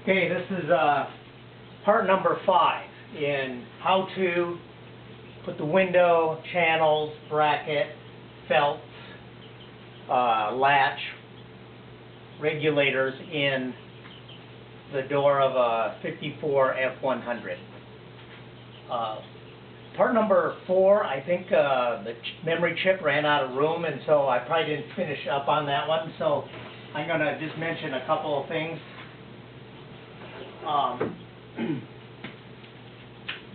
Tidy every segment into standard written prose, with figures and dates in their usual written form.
Okay, this is part number 5 in how to put the window, channels, bracket, felts, latch, regulators in the door of a 54 F100. Part number 4, I think the memory chip ran out of room, and so I probably didn't finish up on that one, so I'm going to just mention a couple of things.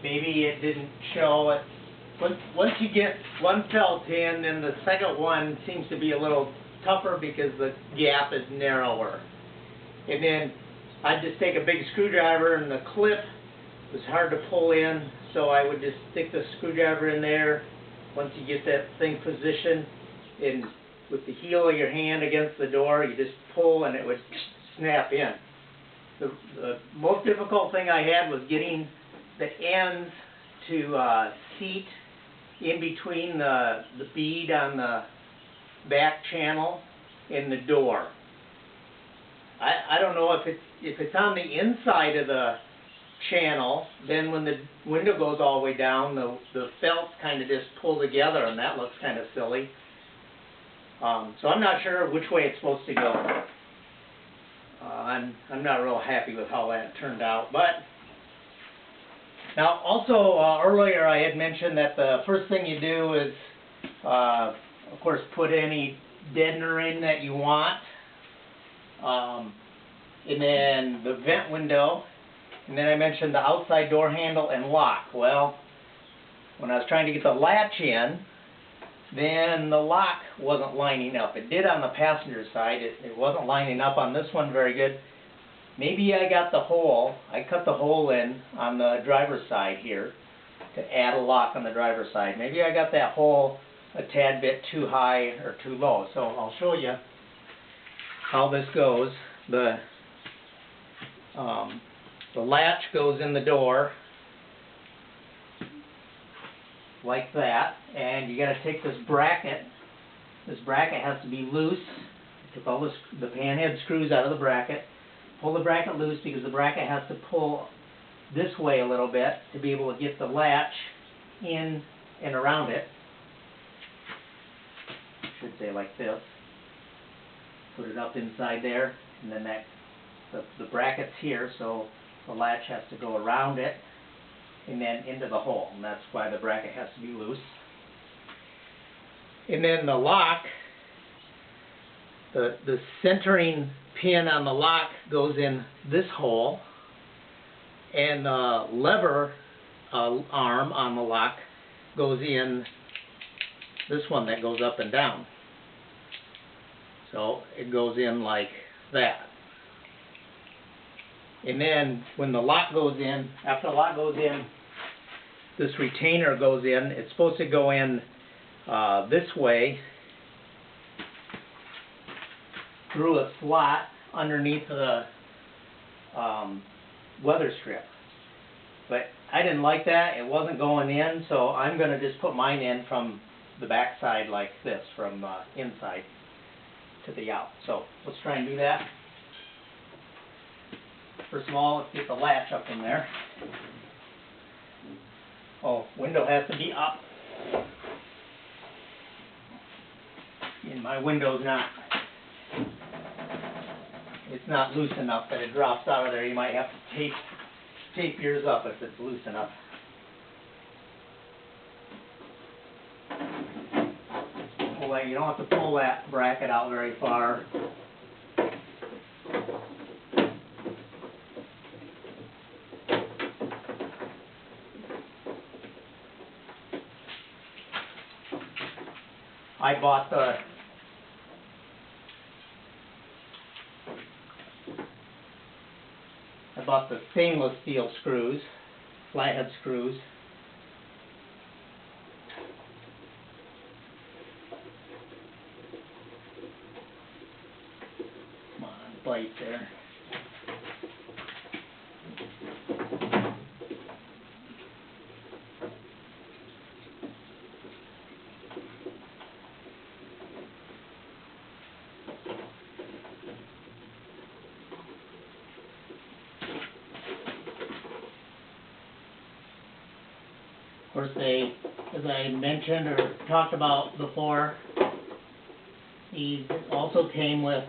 Maybe it didn't show it. Once you get one felt in, then the second one seems to be a little tougher because the gap is narrower. And then I'd just take a big screwdriver, and the clip was hard to pull in, so I would just stick the screwdriver in there. Once you get that thing positioned, and with the heel of your hand against the door, you just pull and it would snap in. The most difficult thing I had was getting the ends to seat in between the bead on the back channel and the door. I don't know if it's on the inside of the channel, then when the window goes all the way down, the felts kind of just pull together, and that looks kind of silly. So I'm not sure which way it's supposed to go. I'm not real happy with how that turned out. But now, also earlier I had mentioned that the first thing you do is, of course, put any deadener in that you want, and then the vent window, and then I mentioned the outside door handle and lock. Well, when I was trying to get the latch in, then the lock wasn't lining up. It did on the passenger side. It wasn't lining up on this one very good. Maybe I got the hole. I cut the hole in on the driver's side here to add a lock on the driver's side. Maybe I got that hole a tad bit too high or too low. So I'll show you how this goes. The latch goes in the door like that, and you got to take this bracket. This bracket has to be loose. I took all the panhead screws out of the bracket. Pull the bracket loose because the bracket has to pull this way a little bit to be able to get the latch in and around it. I should say like this. Put it up inside there, and then the bracket's here, so the latch has to go around it and then into the hole, and that's why the bracket has to be loose. And then the lock, the centering pin on the lock goes in this hole, and the lever arm on the lock goes in this one that goes up and down. So it goes in like that. And then when the lock goes in, after the lock goes in, this retainer goes in. It's supposed to go in this way through a slot underneath the weather strip. But I didn't like that. It wasn't going in, so I'm going to just put mine in from the back side like this, from inside to the out. So let's try and do that. First of all, let's get the latch up in there. Oh, window has to be up. And my window's it's not loose enough that it drops out of there. You might have to tape yours up if it's loose enough. You don't have to pull that bracket out very far. I bought the stainless steel screws, flathead screws. Come on, bite there. Of course, they, as I mentioned or talked about before, these also came with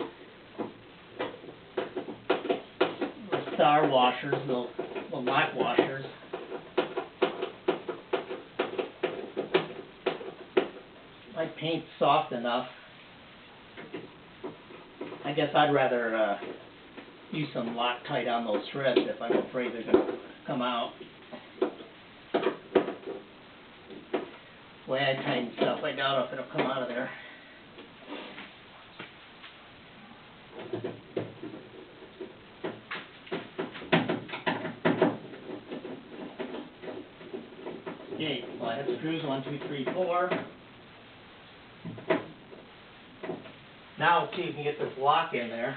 the star washers, the lock washers. My paint's soft enough. I guess I'd rather use some Loctite on those threads if I'm afraid they're going to come out. The way I tighten stuff, I doubt if it'll come out of there. Okay, well I have screws 1, 2, 3, 4. Now let's see if we can get this lock in there.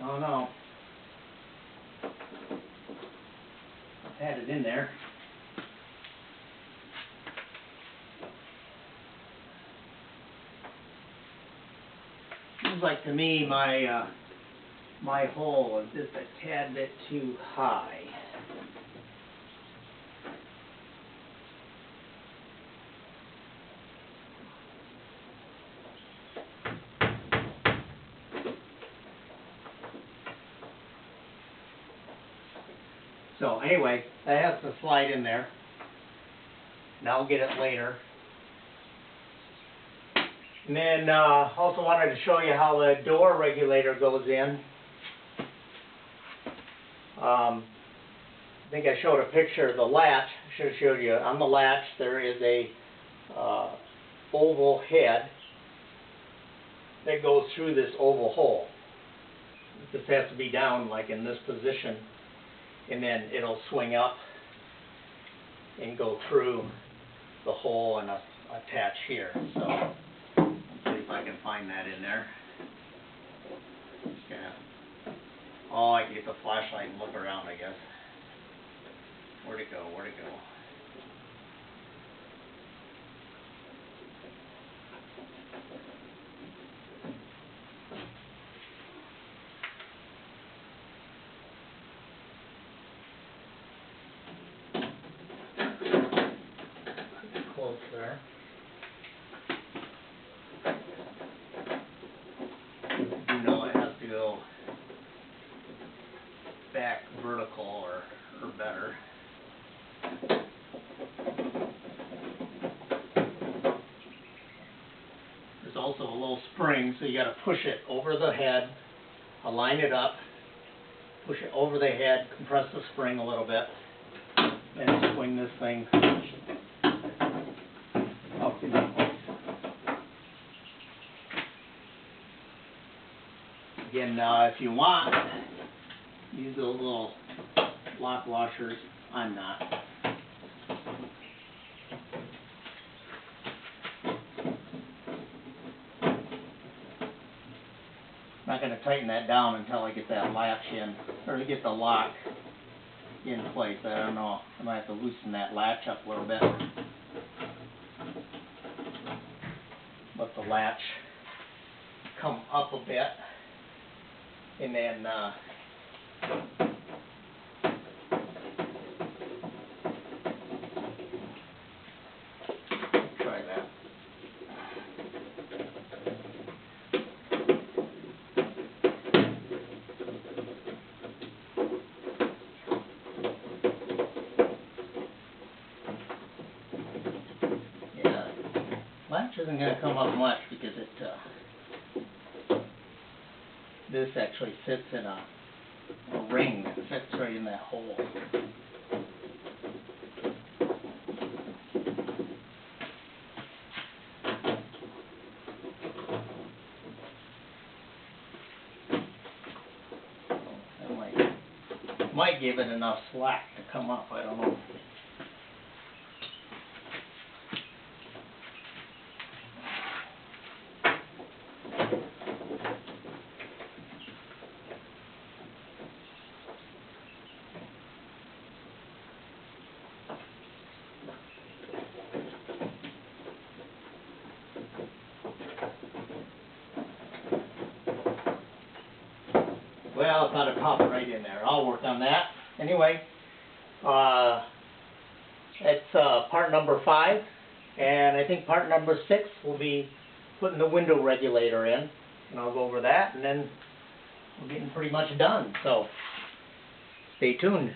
Oh no. I've had it in there. Seems like to me my my hole is just a tad bit too high. So anyway, that has to slide in there, and I'll get it later. And then also wanted to show you how the door regulator goes in. I think I showed a picture of the latch. I should have showed you on the latch there is a oval head that goes through this oval hole. This has to be down like in this position, and then it'll swing up and go through the hole and attach here. So let's see if I can find that in there. Oh, I can get the flashlight and look around, I guess. Where'd it go? Where'd it go? Close there. You know it has to go back vertical or better. There's also a little spring, so you got to push it over the head, align it up, push it over the head, compress the spring a little bit, and swing this thing up into place. Again, if you want, use those little lock washers. I'm not. I'm not going to tighten that down until I get that latch in, or get the lock in place. I don't know. I might have to loosen that latch up a little bit. Let the latch come up a bit, and then try that. Yeah, latch isn't going to come up much because it this actually sits in a ring that fits right in that hole. That might give it enough slack to come up, I don't know. Well, I thought it popped right in there. I'll work on that. Anyway, It's part number 5, and I think part number 6 will be putting the window regulator in, and I'll go over that, and then we're getting pretty much done, so stay tuned.